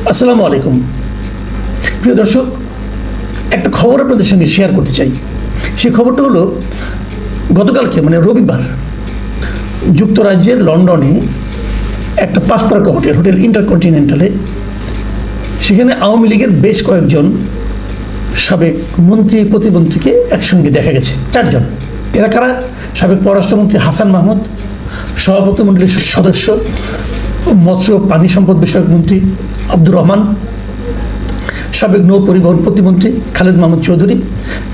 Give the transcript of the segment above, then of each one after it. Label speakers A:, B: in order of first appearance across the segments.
A: আসসালামু আলাইকুম প্রিয় দর্শক, একটা খবর আপনাদের সঙ্গে শেয়ার করতে চাই। সেই খবরটা হলো গতকালকে মানে রবিবার যুক্তরাজ্যের লন্ডনে একটা 5 তারকা হোটেল ইন্টারকন্টিনেন্টালে, সেখানে আওয়ামী লীগের বেশ কয়েকজন সাবেক মন্ত্রী প্রতিমন্ত্রীকে একসঙ্গে দেখা গেছে। 4 জন। এরা কারা? সাবেক পররাষ্ট্রমন্ত্রী হাসান মাহমুদ, সভাপতিমণ্ডলীর সদস্য মৎস্য পানি সম্পদ বিষয়ক মন্ত্রী আব্দুর রহমান, সাবেক নৌ পরিবহন প্রতিমন্ত্রী খালেদ মাহমুদ চৌধুরী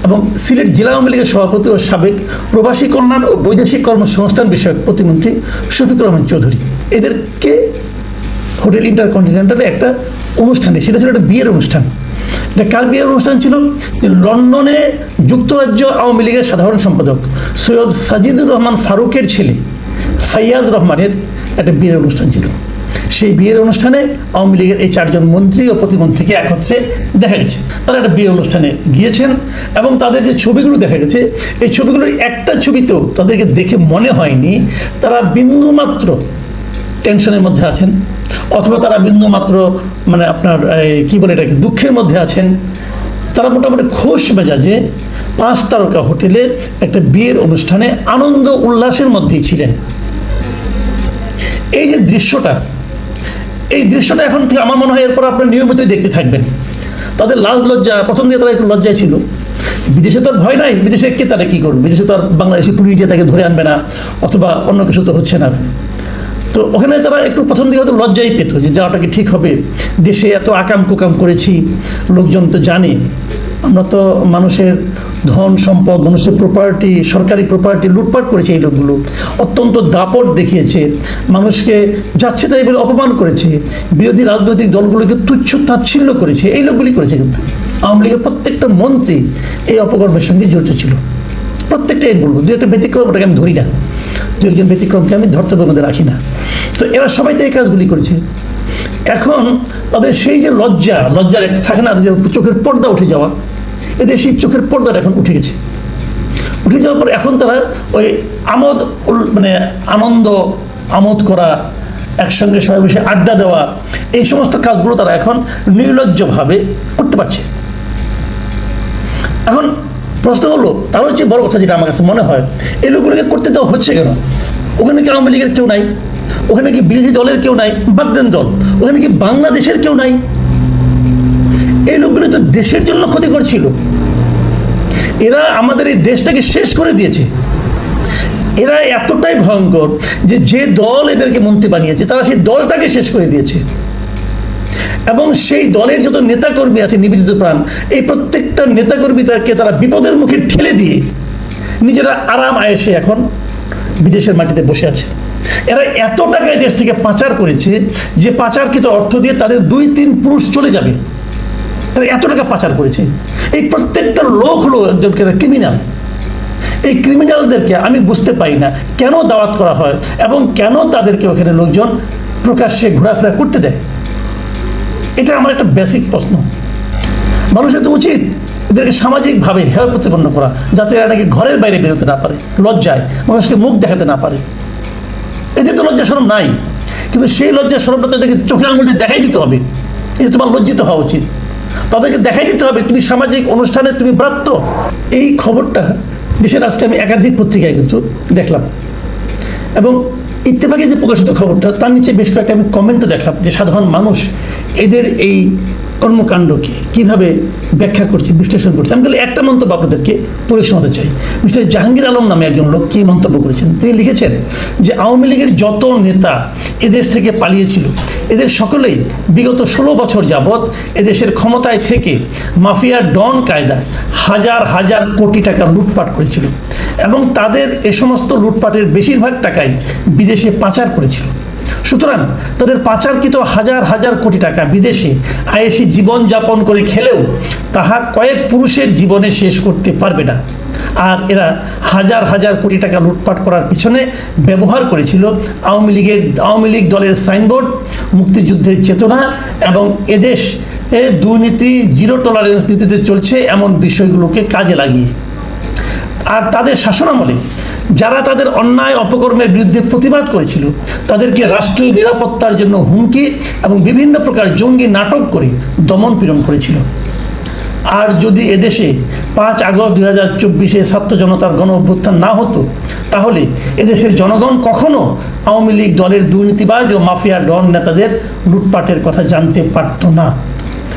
A: এবং সিলেট জেলা আওয়ামী লীগের সভাপতি ও সাবেক প্রবাসী কল্যাণ ও বৈদেশিক কর্মসংস্থান বিষয়ক প্রতিমন্ত্রী শফিকুর রহমান চৌধুরী। এদেরকে হোটেল ইন্টারকন্টিনেন্টালে একটা অনুষ্ঠানে, সেটা ছিল একটা বিয়ের অনুষ্ঠান। এটা কার বিয়ের অনুষ্ঠান ছিল? যে লন্ডনে যুক্তরাজ্য আওয়ামী লীগের সাধারণ সম্পাদক সৈয়দ সাজিদুর রহমান ফারুকের ছেলে ফাইয়াজ রহমানের একটা বিয়ের অনুষ্ঠান ছিল। সেই বিয়ের অনুষ্ঠানে আওয়ামী লীগের এই 4 জন মন্ত্রী ও প্রতিমন্ত্রীকে একত্রে দেখা গেছে। তারা একটা বিয়ের অনুষ্ঠানে গিয়েছেন এবং তাদের যে ছবিগুলো দেখা গেছে, এই ছবিগুলোর একটা ছবিতেও তাদেরকে দেখে মনে হয়নি তারা বিন্দুমাত্র টেনশনের মধ্যে আছেন, অথবা তারা বিন্দুমাত্র মানে আপনার কি বলে এটাকে দুঃখের মধ্যে আছেন। তারা মোটামুটি খোশ মেজাজে 5 তারকা হোটেলে একটা বিয়ের অনুষ্ঠানে আনন্দ উল্লাসের মধ্যেই ছিলেন। এই যে দৃশ্যটা, এই দৃশ্যটা এখন থেকে আমার মনে হয় এরপর আপনার নিয়মিতই দেখতে থাকবেন। তাদের লাজ লজ্জা, প্রথম দিয়ে তারা একটু লজ্জায় ছিল। বিদেশে তো আর ভয় নাই, বিদেশে কে তারা কী করবে? বিদেশে তো আর বাংলাদেশি পুলিশ যে তাকে ধরে আনবে না, অথবা অন্য কিছু তো হচ্ছে না। তো ওখানে তারা একটু প্রথম দিকে হয়তো লজ্জাই পেত যে যাওয়াটা কি ঠিক হবে, দেশে এত আকাম কুকাম করেছি, লোকজন তো জানে আমরা তো মানুষের ধন সম্পদ, মানুষের প্রপার্টি, সরকারি প্রপার্টি লুটপাট করেছে। এই লোকগুলো অত্যন্ত দাপট দেখিয়েছে, মানুষকে যাচ্ছে তাই বলে অপমান করেছে, বিরোধী রাজনৈতিক দলগুলোকে তুচ্ছ তাচ্ছিল্য করেছে। এই লোকগুলি করেছে। কিন্তু আওয়ামী লীগের প্রত্যেকটা মন্ত্রী এই অপকর্মের সঙ্গে জড়িত ছিল। প্রত্যেকটাই বলবো, 2-1টা ব্যতিক্রম ওটাকে আমি ধরি না, 2-1জন ব্যতিক্রমকে আমি ধর্তব্যের মধ্যে রাখি না। তো এরা সবাই তো এই কাজগুলি করেছে। এখন তাদের সেই যে লজ্জার একটা থাকে না, যে চোখের পর্দা উঠে যাওয়া, এদের সেই চোখের পর্দাটা এখন উঠে গেছে। উঠে যাওয়ার পর এখন তারা ওই আমোদ করা, একসঙ্গে সবাই বসে আড্ডা দেওয়া, এই সমস্ত কাজগুলো তারা এখন নির্লজ্জভাবে করতে পারছে। এখন প্রশ্ন হলো, তার হচ্ছে বড় কথা যেটা আমার কাছে মনে হয়, এই লোকগুলোকে করতে দেওয়া হচ্ছে কেন? ওখানে কি আওয়ামী লীগের কেউ নাই? ওখানে কি বিরোধী দলের কেউ নাই? বাদ দেন দল, ওখানে কি বাংলাদেশের কেউ নাই? এই লোকগুলো তো দেশের জন্য ক্ষতি করছিল। এরা আমাদের এই দেশটাকে শেষ করে দিয়েছে। এরা এতটাই ভয়ঙ্কর যে দল এদেরকে মন্ত্রী বানিয়েছে, তারা সেই দলটাকে শেষ করে দিয়েছে। এবং সেই দলের যত নেতাকর্মী আছে নিবেদিত প্রাণ, এই প্রত্যেকটা নেতাকর্মীদেরকে তারা বিপদের মুখে ঠেলে দিয়ে নিজেরা আরাম আয়েসে এখন বিদেশের মাটিতে বসে আছে। এরা এত টাকায় দেশ থেকে পাচার করেছে যে পাচারকৃত অর্থ দিয়ে তাদের 2-3 পুরুষ চলে যাবে। তারা এত টাকা পাচার করেছে। এই প্রত্যেকটা লোক হলো একজনকে ক্রিমিনাল। এই ক্রিমিনালদেরকে আমি বুঝতে পারি না কেন দাওয়াত করা হয় এবং কেন তাদেরকে ওখানে লোকজন প্রকাশ্যে ঘোরাফেরা করতে দেয়। এটা আমার একটা বেসিক প্রশ্ন। মানুষের তো উচিত এদেরকে সামাজিকভাবে হেয় প্রতিপন্ন করা, যাতে এরা নাকি ঘরের বাইরে বেরোতে না পারে, লজ্জায় মানুষকে মুখ দেখাতে না পারে। এদের তো লজ্জা শরম নাই, কিন্তু সেই লজ্জা শরমটা তাদেরকে চোখে আঙুল দিয়ে দেখাই দিতে হবে। এটা তোমার লজ্জিত হওয়া উচিত। তাদেরকে দেখাই দিতে হবে তুমি সামাজিক অনুষ্ঠানে তুমি ব্রাত্য। এই খবরটা দেশের আজকে আমি একাধিক পত্রিকায় কিন্তু দেখলাম, এবং ইত্তেফাকে যে প্রকাশিত খবরটা তার নিচে বেশ কয়েকটা আমি কমেন্টও দেখলাম যে সাধারণ মানুষ এদের এই কর্মকাণ্ডকে কীভাবে ব্যাখ্যা করছে, বিশ্লেষণ করছে। আমি তাহলে একটা মন্তব্য আপনাদেরকে পড়ে শোনাতে চাই। মিস্টার জাহাঙ্গীর আলম নামে একজন লোক কী মন্তব্য করেছেন, তিনি লিখেছেন যে আওয়ামী লীগের যত নেতা এদেশ থেকে পালিয়েছিল, এদের সকলেই বিগত 16 বছর যাবৎ এদেশের ক্ষমতায় থেকে মাফিয়া ডন কায়দায় হাজার হাজার কোটি টাকা লুটপাট করেছিল এবং তাদের এ সমস্ত লুটপাটের বেশিরভাগ টাকাই বিদেশে পাচার করেছিল। সুতরাং তাদের পাচারকৃত হাজার হাজার কোটি টাকা বিদেশে আয়েসি জীবনযাপন করে খেলেও তাহা কয়েক পুরুষের জীবনে শেষ করতে পারবে না। আর এরা হাজার হাজার কোটি টাকা লুটপাট করার পিছনে ব্যবহার করেছিল আওয়ামী লীগ দলের সাইনবোর্ড, মুক্তিযুদ্ধের চেতনা এবং এদেশ দুর্নীতি জিরো টলারেন্স নীতিতে চলছে এমন বিষয়গুলোকে কাজে লাগিয়ে। আর তাদের শাসনামলে যারা তাদের অন্যায় অপকর্মের বিরুদ্ধে প্রতিবাদ করেছিল তাদেরকে রাষ্ট্রীয় নিরাপত্তার জন্য হুমকি এবং বিভিন্ন প্রকার জঙ্গি নাটক করে দমন পীড়ন করেছিল। আর যদি এদেশে 5 আগস্ট 2024 ছাত্র জনতার গণ অভ্যুত্থান না হতো, তাহলে এদেশের জনগণ কখনো আওয়ামী লীগ দলের দুর্নীতিবাজ ও মাফিয়া ডন নেতাদের লুটপাটের কথা জানতে পারত না।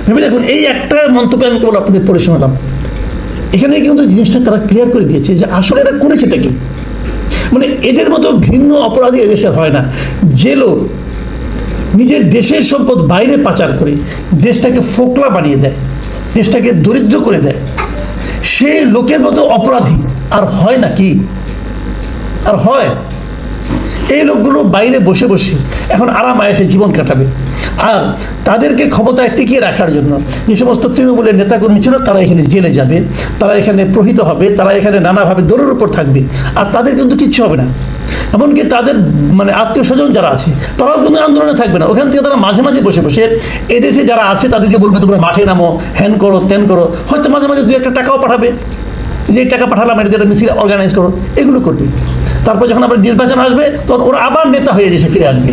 A: ভেবে দেখুন, এই একটা মন্তব্য আমি কেবল আপনাদের পড়ে শোনালাম, এখানে কিন্তু জিনিসটা তারা ক্লিয়ার করে দিয়েছে যে আসলে এটা করেছেটা কি। মানে এদের মতো ঘৃণ্য অপরাধী এদেশে হয় না, যে লোক নিজের দেশের সম্পদ বাইরে পাচার করে দেশটাকে ফোকলা বানিয়ে দেয়, দেশটাকে দরিদ্র করে দেয়, সেই লোকের মতো অপরাধী আর হয় নাকি? আর হয়? এই লোকগুলো বাইরে বসে বসে এখন আরাম আয়েসে জীবন কাটাবে, আর তাদেরকে ক্ষমতায় টিকিয়ে রাখার জন্য যে সমস্ত তৃণমূলের নেতাকর্মী ছিল তারা এখানে জেলে যাবে, তারা এখানে প্রহিত হবে, তারা এখানে নানাভাবে দৌড়ের উপর থাকবে, আর তাদের কিন্তু কিচ্ছু হবে না। এমনকি তাদের মানে আত্মীয় স্বজন যারা আছে তারাও কিন্তু আন্দোলনে থাকবে না। ওখান থেকে তারা মাঝে মাঝে বসে বসে এদেশে যারা আছে তাদেরকে বলবে তোমরা মাঠে নামো, হ্যান করো, ত্যান করো, হয়তো মাঝে মাঝে 2-1 টাকাও পাঠাবে, যে টাকা পাঠালাম এটা একটা মিছিল অর্গানাইজ করো, এগুলো করবে। তারপর যখন আবার নির্বাচন আসবে তখন ওরা আবার নেতা হয়ে দেশে ফিরে আসবে।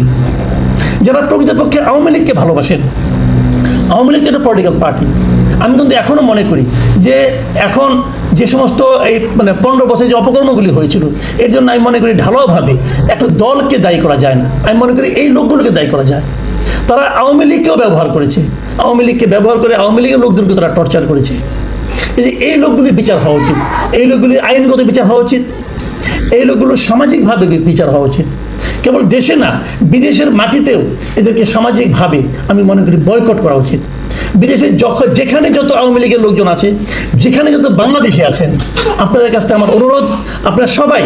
A: যারা প্রকৃতপক্ষে আওয়ামী লীগকে ভালোবাসেন, আওয়ামী লীগ একটা পলিটিক্যাল পার্টি, আমি কিন্তু এখনও মনে করি যে এখন যে সমস্ত এই মানে 15 বছর যে অপকর্মগুলি হয়েছিল এর জন্য আমি মনে করি ঢালাওভাবে একটা দলকে দায়ী করা যায় না। আমি মনে করি এই লোকগুলোকে দায়ী করা যায়। তারা আওয়ামী লীগকেও ব্যবহার করেছে, আওয়ামী লীগকে ব্যবহার করে আওয়ামী লীগের লোকদেরকে তারা টর্চার করেছে। এই লোকগুলির বিচার হওয়া উচিত, এই লোকগুলির আইনগত বিচার হওয়া উচিত, এই লোকগুলোর সামাজিকভাবে বিচার হওয়া উচিত। কেবল দেশে না, বিদেশের মাটিতেও এদেরকে সামাজিকভাবে আমি মনে করি বয়কট করা উচিত। বিদেশে যেখানে যত আওয়ামী লীগের লোকজন আছে, যেখানে যত বাংলাদেশে আছেন, আপনাদের কাছে আমার অনুরোধ, আপনারা সবাই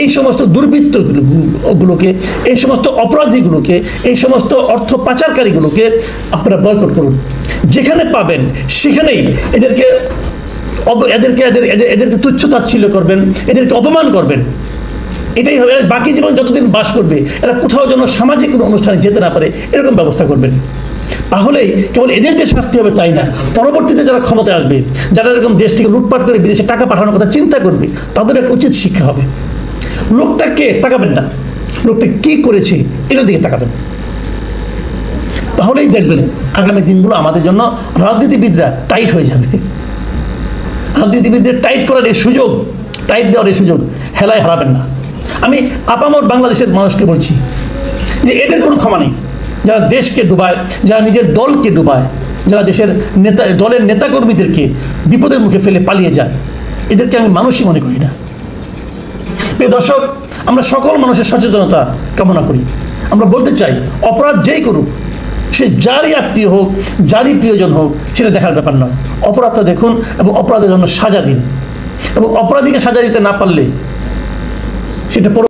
A: এই সমস্ত দুর্বৃত্তগুলোকে, এই সমস্ত অপরাধীগুলোকে, এই সমস্ত অর্থ পাচারকারীগুলোকে আপনারা বয়কট করুন। যেখানে পাবেন সেখানেই এদেরকে তুচ্ছ তাচ্ছিল্য করবেন, এদেরকে অপমান করবেন। এটাই হবে। বাকি জীবন যতদিন বাস করবে এরা কোথাও যেন সামাজিক কোনো অনুষ্ঠানে যেতে না পারে এরকম ব্যবস্থা করবেন। তাহলেই কেবল এদের যে শাস্তি হবে তাই না, পরবর্তীতে যারা ক্ষমতায় আসবে, যারা এরকম দেশ থেকে লুটপাট করে বিদেশে টাকা পাঠানোর কথা চিন্তা করবে, তাদের একটা উচিত শিক্ষা হবে। লোকটাকে তাকাবেন না, লোকটা কি করেছে এটার দিকে তাকাবেন। তাহলেই দেখবেন আগামী দিনগুলো আমাদের জন্য রাজনীতিবিদরা টাইট হয়ে যাবে। রাজনীতিবিদদের টাইট করার এই সুযোগ, টাইট দেওয়ার এই সুযোগ হেলায় হারাবেন না। আমি আপামর বাংলাদেশের মানুষকে বলছি যে এদের কোনো ক্ষমা নেই। যারা দেশকে ডুবায়, যারা নিজের দলকে ডুবায়, যারা দেশের দলের নেতাকর্মীদেরকে বিপদের মুখে ফেলে পালিয়ে যায়, এদেরকে আমি মানুষই মনে করি না। প্রিয় দর্শক, আমরা সকল মানুষের সচেতনতা কামনা করি। আমরা বলতে চাই, অপরাধ যেই করুক, সে যারই আত্মীয় হোক, যারই প্রিয়জন হোক, সেটা দেখার ব্যাপার নয়। অপরাধটা দেখুন এবং অপরাধের জন্য সাজা দিন, এবং অপরাধীকে সাজা দিতে না পারলে সেটা